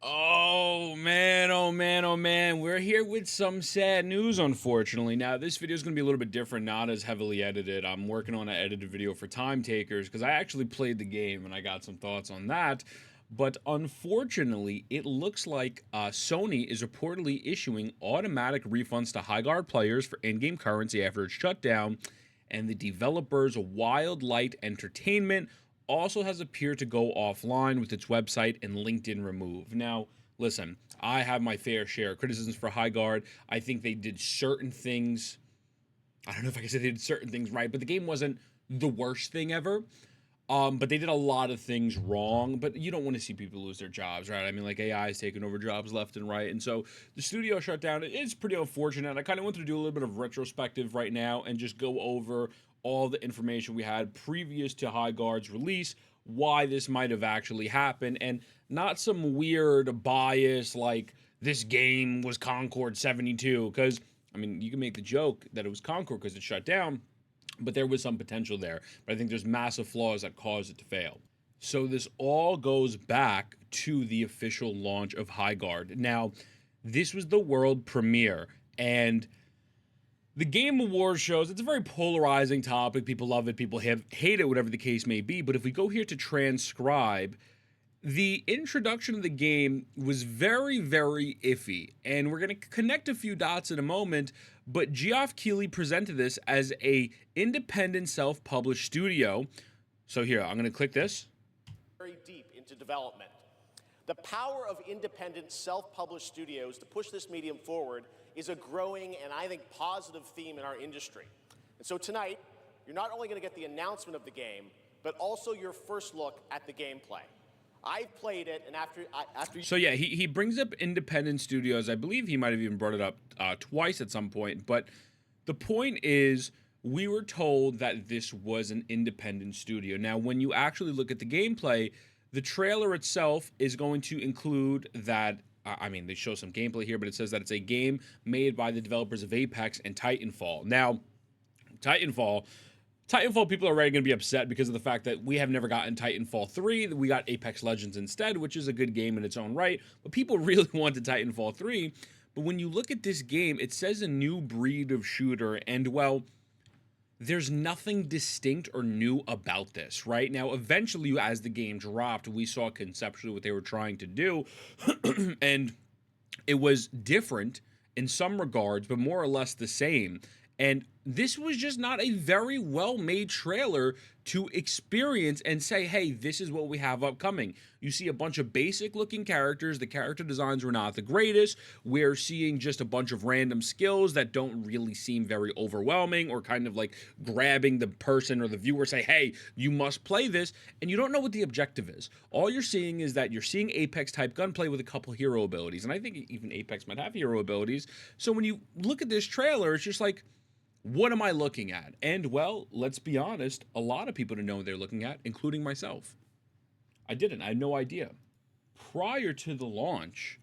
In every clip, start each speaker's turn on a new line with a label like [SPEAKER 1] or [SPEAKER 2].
[SPEAKER 1] Oh man, oh man, oh man. We're here with some sad news, unfortunately. Now, this video is going to be a little bit different, not as heavily edited. I'm working on an edited video for Time Takers because I actually played the game and I got some thoughts on that. But unfortunately, it looks like Sony is reportedly issuing automatic refunds to Highguard players for in-game currency after its shutdown, and the developers Wildlight Entertainment also has appeared to go offline with its website and LinkedIn remove. Now, listen, I have my fair share of criticisms for Highguard. I think they did certain things. I don't know if I can say they did certain things right, but the game wasn't the worst thing ever. But they did a lot of things wrong, but you don't want to see people lose their jobs, right? I mean, like AI is taking over jobs left and right. And so the studio shut down. It's pretty unfortunate. I kind of wanted to do a little bit of retrospective right now and just go over all the information we had previous to Highguard's release, why this might have actually happened, and not some weird bias like this game was Concord 72. Because, I mean, you can make the joke that it was Concord because it shut down, but there was some potential there. But I think there's massive flaws that caused it to fail. So this all goes back to the official launch of Highguard. Now, this was the world premiere, and the Game Awards shows, it's a very polarizing topic. People love it, people hate it, whatever the case may be. But if we go here to transcribe, the introduction of the game was very, very iffy, and we're going to connect a few dots in a moment, but Geoff Keighley presented this as a independent self-published studio. So here, I'm going to click this.
[SPEAKER 2] Very deep into development. The power of independent self-published studios to push this medium forward is a growing and I think positive theme in our industry. And so tonight, you're not only going to get the announcement of the game, but also your first look at the gameplay. I've played it, and after
[SPEAKER 1] So yeah, he brings up independent studios. I believe he might have even brought it up twice at some point. But the point is, we were told that this was an independent studio. Now, when you actually look at the gameplay, the trailer itself is going to include that. I mean, they show some gameplay here, but it says that it's a game made by the developers of Apex and Titanfall. Now, Titanfall people are already going to be upset because of the fact that we have never gotten Titanfall 3. We got Apex Legends instead, which is a good game in its own right. But people really wanted Titanfall 3. But when you look at this game, it says a new breed of shooter. And, well, there's nothing distinct or new about this, right? Now, eventually, as the game dropped, we saw conceptually what they were trying to do. And it was different in some regards, but more or less the same. And this was just not a very well-made trailer to experience and say, hey, this is what we have upcoming. You see a bunch of basic-looking characters. The character designs were not the greatest. We're seeing just a bunch of random skills that don't really seem very overwhelming or kind of like grabbing the person or the viewer, say, hey, you must play this, and you don't know what the objective is. All you're seeing is that you're seeing Apex-type gunplay with a couple hero abilities, and I think even Apex might have hero abilities. So when you look at this trailer, it's just like, what am I looking at? And, well, let's be honest, a lot of people didn't know what they're looking at, including myself. I didn't. I had no idea. Prior to the launch,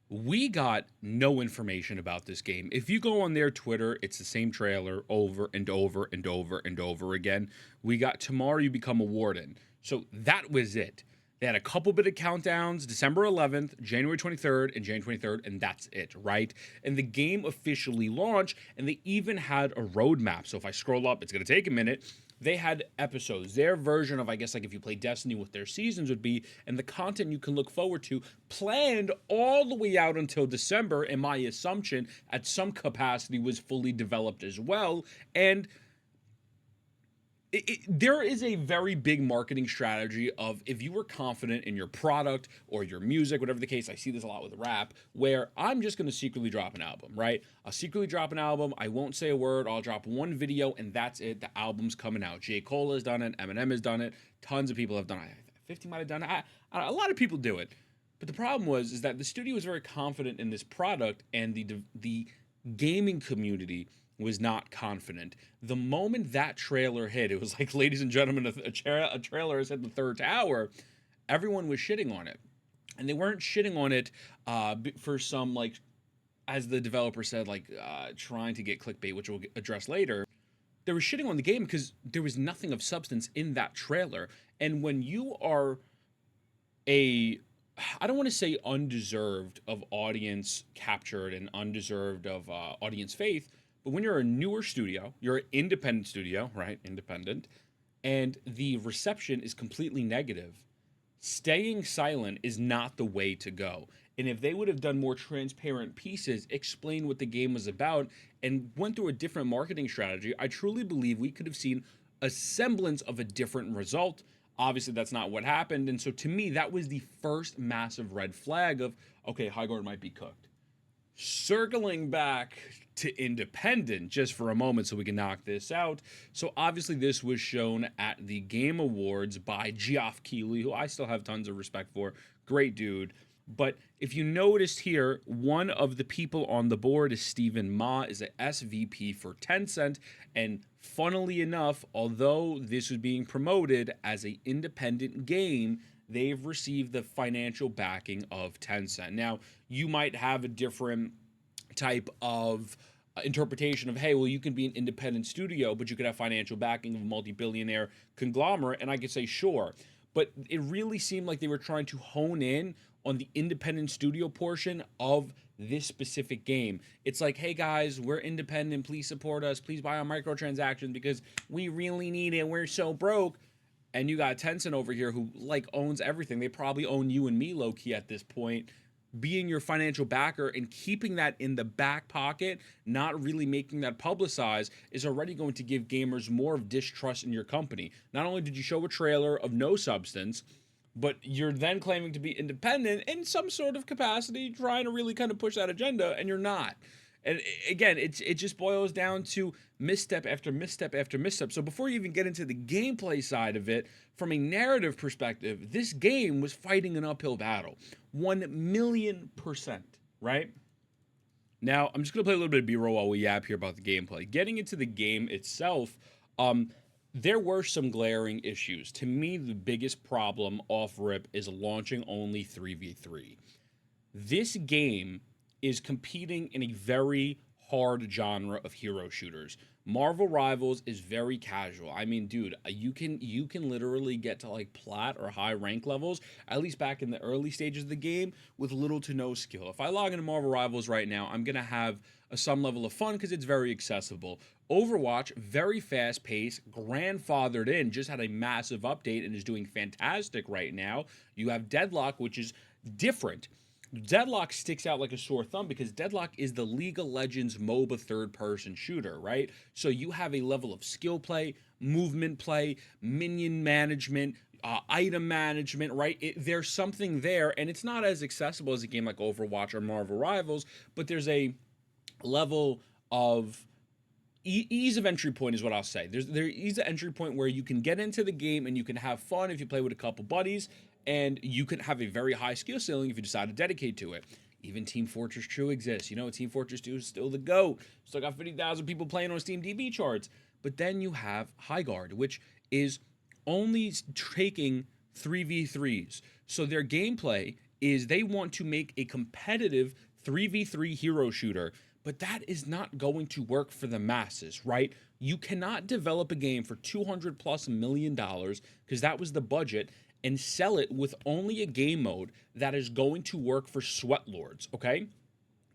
[SPEAKER 1] we got no information about this game. If you go on their Twitter, it's the same trailer over and over and over and over again. We got tomorrow you become a warden. So that was it. They had a couple bit of countdowns, December 11th, January 23rd, and January 23rd, and that's it, right? And the game officially launched, and they even had a roadmap. So if I scroll up, it's going to take a minute. They had episodes. Their version of, I guess, like if you play Destiny, what their seasons would be, and the content you can look forward to, planned all the way out until December, and my assumption, at some capacity, was fully developed as well. And there is a very big marketing strategy of if you were confident in your product or your music, whatever the case. I see this a lot with rap, where I'm just going to secretly drop an album, right? I'll secretly drop an album. I won't say a word. I'll drop one video, and that's it. The album's coming out. J. Cole has done it. Eminem has done it. Tons of people have done it. 50 might have done it. A lot of people do it. But the problem is that the studio was very confident in this product, and the gaming community was not confident. The moment that trailer hit, it was like, ladies and gentlemen, a trailer has hit the third tower. Everyone was shitting on it. And they weren't shitting on it for some, like, as the developer said, like, trying to get clickbait, which we'll address later. They were shitting on the game because there was nothing of substance in that trailer. And when you are a I don't want to say undeserved of audience captured and undeserved of audience faith, but when you're a newer studio, you're an independent studio, right? Independent, and the reception is completely negative. Staying silent is not the way to go. And if they would have done more transparent pieces, explain what the game was about, and went through a different marketing strategy, I truly believe we could have seen a semblance of a different result. Obviously, that's not what happened. And so to me, that was the first massive red flag of, okay, Highguard might be cooked. Circling back to independent just for a moment so we can knock this out. So obviously this was shown at the Game Awards by Geoff Keighley, who I still have tons of respect for. Great dude. But if you noticed here, one of the people on the board is Stephen Ma, is a SVP for Tencent. And funnily enough, although this was being promoted as an independent game, they've received the financial backing of Tencent. Now, you might have a different type of interpretation of, hey, well, you can be an independent studio, but you could have financial backing of a multi-billionaire conglomerate, and I could say, sure. But it really seemed like they were trying to hone in on the independent studio portion of this specific game. It's like, hey guys, we're independent, please support us, please buy our microtransactions because we really need it, we're so broke. And you got Tencent over here who like owns everything. They probably own you and me low-key at this point. Being your financial backer and keeping that in the back pocket, not really making that publicized, is already going to give gamers more of distrust in your company. Not only did you show a trailer of no substance, but you're then claiming to be independent in some sort of capacity, trying to really kind of push that agenda, and you're not. And again, it just boils down to misstep after misstep after misstep. So before you even get into the gameplay side of it, from a narrative perspective, this game was fighting an uphill battle. 1,000,000%, right? Now, I'm just going to play a little bit of B-roll while we yap here about the gameplay. Getting into the game itself, there were some glaring issues. To me, the biggest problem off-rip is launching only 3v3. This game is competing in a very hard genre of hero shooters. Marvel Rivals is very casual. I mean, dude, you can literally get to like plat or high rank levels, at least back in the early stages of the game, with little to no skill. If I log into Marvel Rivals right now, I'm gonna have some level of fun because it's very accessible. Overwatch, very fast paced, grandfathered in, just had a massive update and is doing fantastic right now. You have Deadlock, which is different. Deadlock sticks out like a sore thumb because Deadlock is the League of Legends MOBA third-person shooter, right? So you have a level of skill play, movement play, minion management, item management, right? There's something there, and it's not as accessible as a game like Overwatch or Marvel Rivals, but there's a level of ease of entry point is what I'll say. There's ease of entry point where you can get into the game and you can have fun if you play with a couple buddies, and you can have a very high skill ceiling if you decide to dedicate to it. Even Team Fortress 2 exists. You know, Team Fortress 2 is still the GOAT. Still got 50,000 people playing on Steam DB charts. But then you have Highguard, which is only taking 3v3s. So their gameplay is they want to make a competitive 3v3 hero shooter, but that is not going to work for the masses, right? You cannot develop a game for $200+ million, because that was the budget, and sell it with only a game mode that is going to work for sweatlords, okay?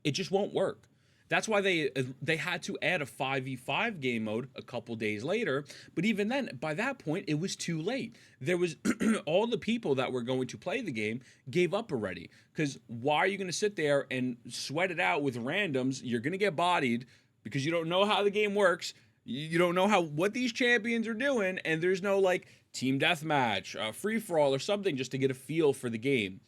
[SPEAKER 1] It just won't work. That's why they had to add a 5v5 game mode a couple days later, but even then, by that point, it was too late. There was all the people that were going to play the game gave up already, because why are you going to sit there and sweat it out with randoms? You're going to get bodied because you don't know how the game works. You don't know what these champions are doing, and there's no like team deathmatch, free for all, or something just to get a feel for the game.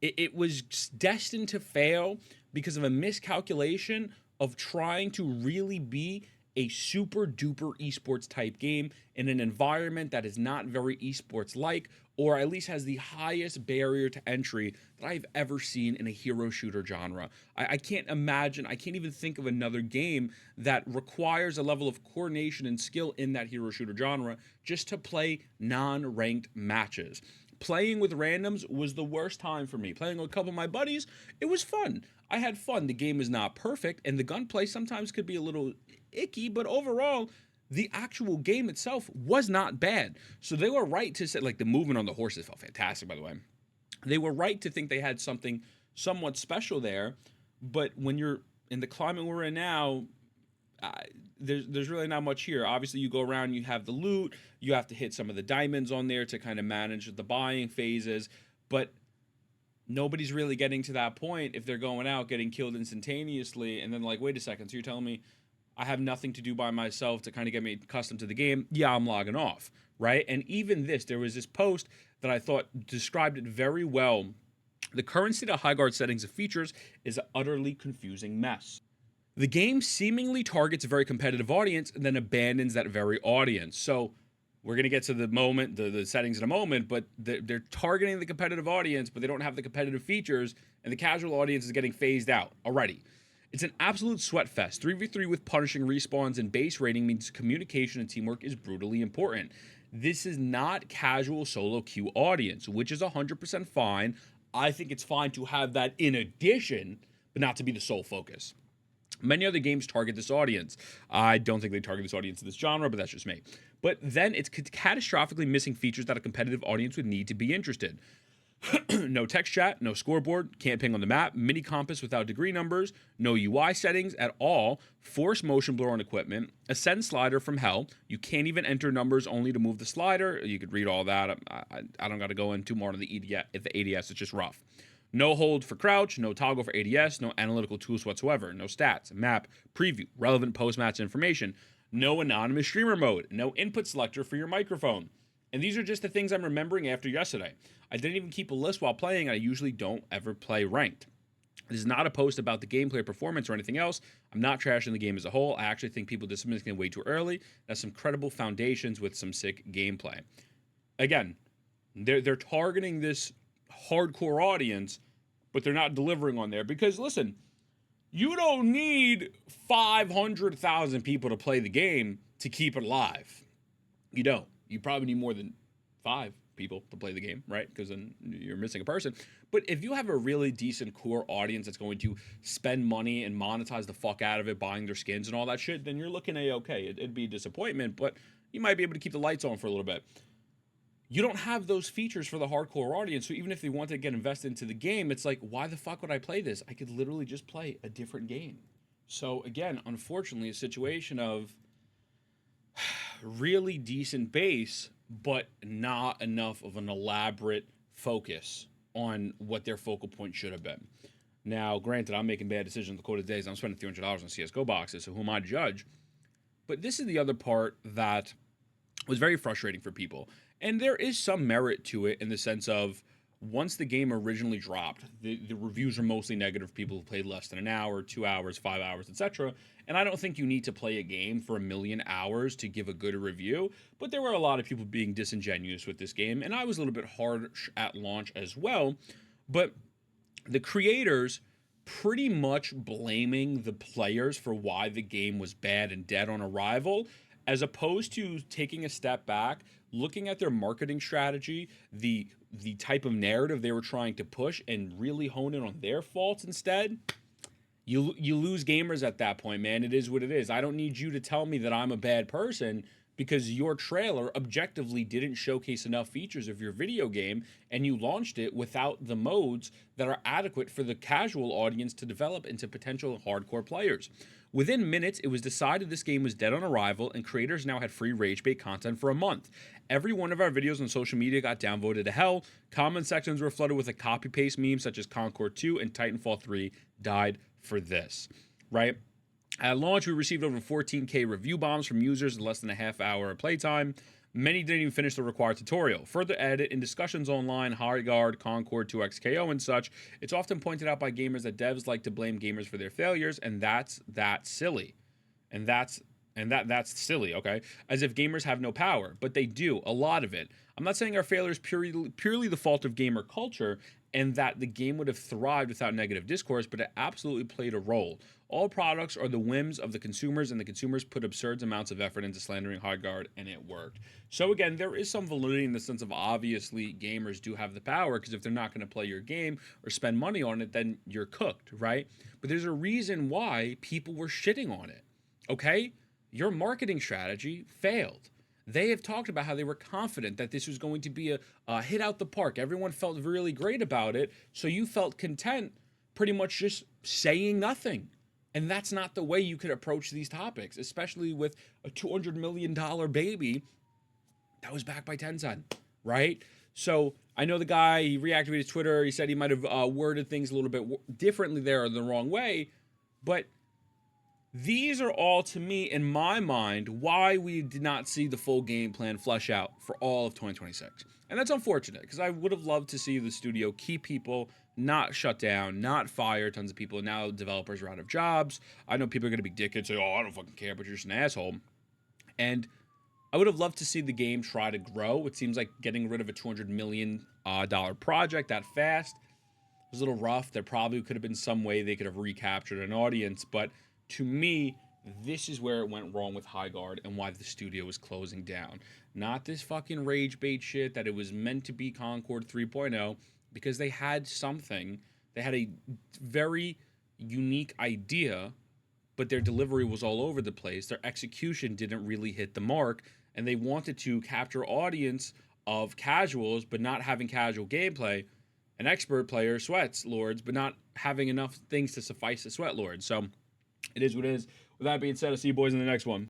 [SPEAKER 1] It was destined to fail because of a miscalculation of trying to really be a super duper esports type game in an environment that is not very esports like, or at least has the highest barrier to entry that I've ever seen in a hero shooter genre. I can't imagine, I can't even think of another game that requires a level of coordination and skill in that hero shooter genre just to play non-ranked matches. Playing with randoms was the worst time for me. Playing with a couple of my buddies, it was fun. I had fun. The game is not perfect, and the gunplay sometimes could be a little icky, but overall, the actual game itself was not bad. So they were right to say, like, the movement on the horses felt fantastic, by the way. They were right to think they had something somewhat special there, but when you're in the climate we're in now, uh, there's really not much here. Obviously, you go around, you have the loot, you have to hit some of the diamonds on there to kind of manage the buying phases, but nobody's really getting to that point if they're going out getting killed instantaneously and then like, wait a second, so you're telling me I have nothing to do by myself to kind of get me accustomed to the game? Yeah, I'm logging off, right? And even this, there was this post that I thought described it very well. The current state of Highguard settings and features is an utterly confusing mess. The game seemingly targets a very competitive audience and then abandons that very audience. So we're going to get to the moment, the settings in a moment, but they're targeting the competitive audience, but they don't have the competitive features, and the casual audience is getting phased out already. It's an absolute sweat fest. 3v3 with punishing respawns and base rating means communication and teamwork is brutally important. This is not casual solo queue audience, which is 100% fine. I think it's fine to have that in addition, but not to be the sole focus. Many other games target this audience. I don't think they target this audience in this genre, but that's just me. But then it's catastrophically missing features that a competitive audience would need to be interested. No text chat, no scoreboard, can't ping on the map, mini compass without degree numbers, no UI settings at all, force motion blur on equipment, ascend slider from hell. You can't even enter numbers only to move the slider. You could read all that. I don't got to go into more on the EDS. If the ADS, it's just rough. No hold for crouch, no toggle for ADS, no analytical tools whatsoever, no stats, map, preview, relevant post-match information, no anonymous streamer mode, no input selector for your microphone. And these are just the things I'm remembering after yesterday. I didn't even keep a list while playing. I usually don't ever play ranked. This is not a post about the gameplay or performance or anything else. I'm not trashing the game as a whole. I actually think people dismissing it way too early. That's some credible foundations with some sick gameplay. Again, they're targeting this hardcore audience, but they're not delivering on there because, listen, you don't need 500,000 people to play the game to keep it alive. You don't. You probably need more than 5 people to play the game, right? Because then you're missing a person. But if you have a really decent core audience that's going to spend money and monetize the fuck out of it, buying their skins and all that shit, then you're looking at okay. It'd be a disappointment, but you might be able to keep the lights on for a little bit. You don't have those features for the hardcore audience, so even if they want to get invested into the game, it's like, why the fuck would I play this? I could literally just play a different game. So again, unfortunately, a situation of really decent base, but not enough of an elaborate focus on what their focal point should have been. Now, granted, I'm making bad decisions the quarter of days. I'm spending $300 on CSGO boxes, so who am I to judge? But this is the other part that was very frustrating for people. And there is some merit to it in the sense of once the game originally dropped, the reviews are mostly negative. People who played less than an hour, 2 hours, 5 hours, etc. And I don't think you need to play a game for 1,000,000 hours to give a good review. But there were a lot of people being disingenuous with this game. And I was a little bit harsh at launch as well. But the creators pretty much blaming the players for why the game was bad and dead on arrival, as opposed to taking a step back, looking at their marketing strategy, the type of narrative they were trying to push, and really hone in on their faults instead. You lose gamers at that point, man. It is what it is. I don't need you to tell me that I'm a bad person because your trailer objectively didn't showcase enough features of your video game, and you launched it without the modes that are adequate for the casual audience to develop into potential hardcore players. Within minutes, it was decided this game was dead on arrival, and creators now had free rage bait content for a month. Every one of our videos on social media got downvoted to hell. Comment sections were flooded with a copy-paste meme such as Concord 2 and Titanfall 3 died for this, right? At launch, we received over 14K review bombs from users in less than a half hour of playtime. Many didn't even finish the required tutorial. Further edit in discussions online, Highguard, Concord, 2XKO, and such, it's often pointed out by gamers that devs like to blame gamers for their failures, and that's silly. And that's silly, okay? As if gamers have no power, but they do, a lot of it. I'm not saying our failure is purely the fault of gamer culture and that the game would have thrived without negative discourse, but it absolutely played a role. All products are the whims of the consumers, and the consumers put absurd amounts of effort into slandering Highguard, and it worked. So again, there is some validity in the sense of obviously gamers do have the power, because if they're not going to play your game or spend money on it, then you're cooked, right? But there's a reason why people were shitting on it, okay? Your marketing strategy failed. they have talked about how they were confident that this was going to be a hit out the park. Everyone felt really great about it, so you felt content pretty much just saying nothing. And that's not the way you could approach these topics, especially with a $200 million baby that was backed by Tencent, right? So I know the guy, he reactivated Twitter. He said he might have worded things a little bit differently there or the wrong way. But these are all, to me, in my mind, why we did not see the full game plan flesh out for all of 2026. And that's unfortunate, because I would have loved to see the studio keep people, not shut down, not fire tons of people. Now developers are out of jobs. I know people are going to be dickheads, say, oh, I don't fucking care, but you're just an asshole. And I would have loved to see the game try to grow. It seems like getting rid of a $200 million project that fast was a little rough. There probably could have been some way they could have recaptured an audience, but to me, this is where it went wrong with Highguard and why the studio was closing down. Not this fucking rage bait shit that it was meant to be Concord 3.0, because they had something. They had a very unique idea, but their delivery was all over the place. Their execution didn't really hit the mark, and they wanted to capture audience of casuals, but not having casual gameplay. An expert player sweats lords, but not having enough things to suffice a sweat lord. So it is what it is. With that being said, I'll see you boys in the next one.